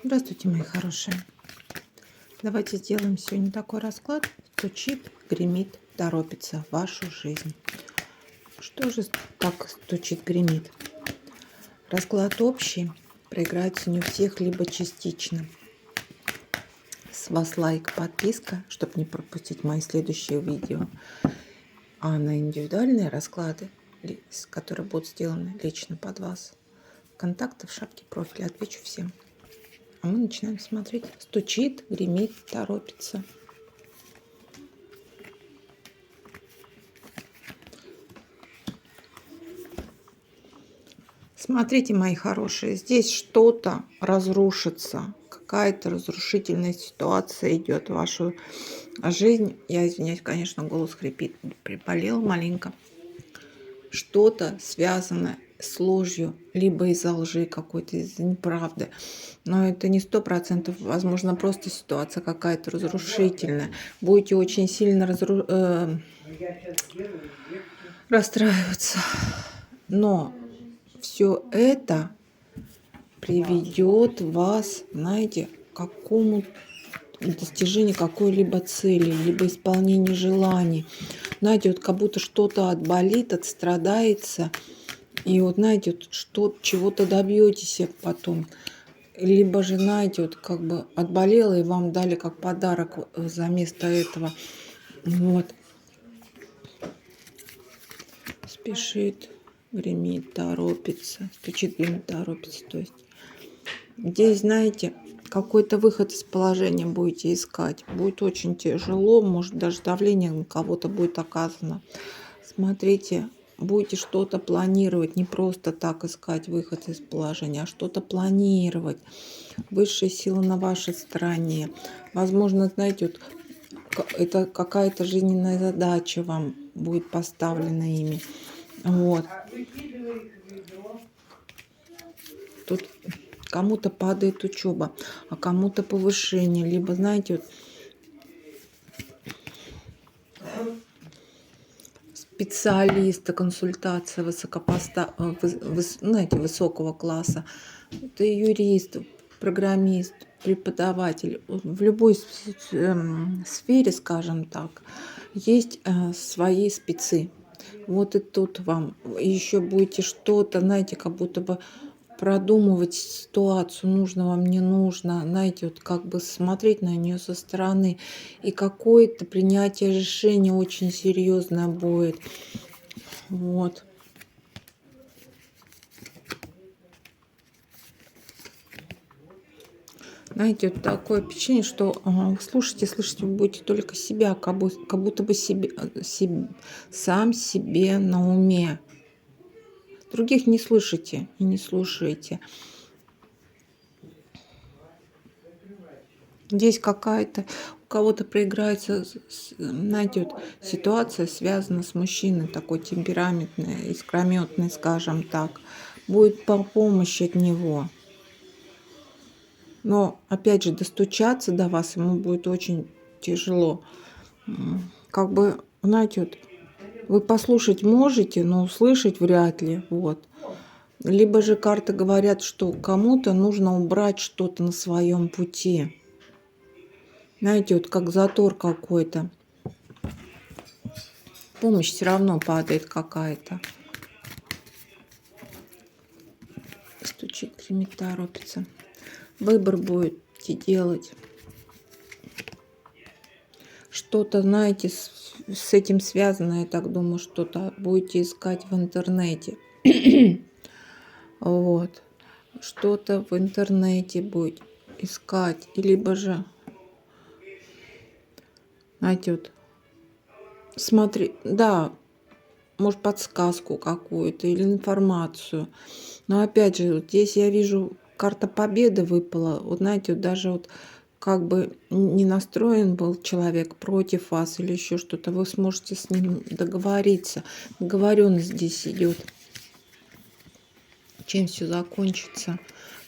Здравствуйте, мои хорошие. Давайте сделаем сегодня такой расклад. Стучит, гремит, торопится в вашу жизнь. Что же так стучит, гремит? Расклад общий. Проиграется не у всех, либо частично. С вас лайк, подписка, чтобы не пропустить мои следующие видео. А на индивидуальные расклады, которые будут сделаны лично под вас, контакты в шапке профиля, отвечу всем. А мы начинаем смотреть. Стучит, гремит, торопится. Смотрите, мои хорошие, здесь что-то разрушится. Какая-то разрушительная ситуация идет в вашу жизнь. Я извиняюсь, конечно, голос хрипит, приболел маленько. Что-то связано с ложью, либо из-за лжи какой-то, из-за неправды. Но это не 100%, возможно, просто ситуация какая-то разрушительная. Будете очень сильно расстраиваться. Но все это приведет вас, знаете, к какому-то достижению какой-либо цели, либо исполнению желаний. Знаете, вот как будто что-то отболит, отстрадается, и вот, знаете, вот чего-то добьетесь потом. Либо же, знаете, вот как бы отболело, и вам дали как подарок за место этого. Вот. Спешит, гремит, торопится. Стучит, гремит, торопится. То есть здесь, знаете, какой-то выход из положения будете искать. Будет очень тяжело, может даже давление на кого-то будет оказано. Смотрите, будете что-то планировать, не просто так искать выход из положения, а что-то планировать. Высшая сила на вашей стороне. Возможно, знаете, вот это какая-то жизненная задача вам будет поставлена ими. Вот. Тут кому-то падает учеба, а кому-то повышение. Либо, знаете, вот специалиста, консультация знаете, высокого класса. Это юрист, программист, преподаватель. В любой сфере, скажем так, есть свои спецы. Вот и тут вам еще будете что-то, знаете, как будто бы продумывать ситуацию, нужно вам, не нужно, знаете, вот как бы смотреть на нее со стороны. И какое-то принятие решения очень серьезное будет. Вот. Знаете, вот такое впечатление, что слушайте, вы будете только себя, как будто бы сам себе на уме. Других не слышите и не слушаете. Здесь какая-то у кого-то проиграется, знаете, вот ситуация связана с мужчиной, такой темпераментный, искрометный, скажем так. Будет помощь от него. Но, опять же, достучаться до вас ему будет очень тяжело. Как бы, знаете, вот вы послушать можете, но услышать вряд ли. Вот. Либо же карты говорят, что кому-то нужно убрать что-то на своем пути. Знаете, вот как затор какой-то. Помощь все равно падает какая-то. Стучит, гремит, торопится. Выбор будете делать. Что-то, знаете, с этим связано, я так думаю, что-то будете искать в интернете. Вот. Что-то в интернете будет искать. Либо же, знаете, вот смотри, да, может, подсказку какую-то или информацию. Но опять же, вот здесь я вижу, карта победы выпала. Вот знаете, вот даже вот как бы не настроен был человек против вас или еще что-то, вы сможете с ним договориться. Договоренность здесь идет. Чем все закончится?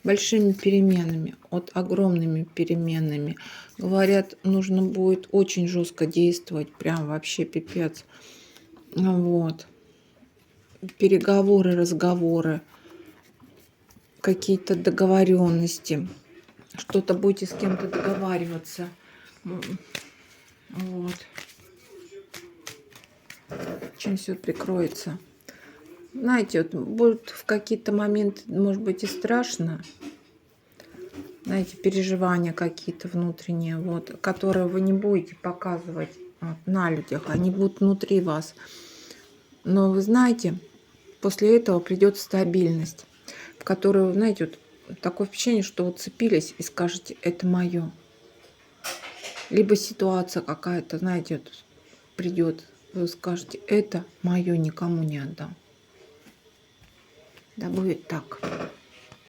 Большими переменами, от огромными переменами. Говорят, нужно будет очень жестко действовать, прям вообще пипец. Вот. Переговоры, разговоры, какие-то договоренности. что-то будете с кем-то договариваться. Вот. Чем все прикроется. Знаете, вот будет в какие-то моменты, может быть, и страшно. Знаете, переживания какие-то внутренние, вот, которые вы не будете показывать вот, на людях. Они будут внутри вас. Но вы знаете, после этого придет стабильность, в которую, знаете, вот такое впечатление, что вы цепились и скажете, это мое. Либо ситуация какая-то, знаете, вот придет, вы скажете, это мое, никому не отдам. Да будет так.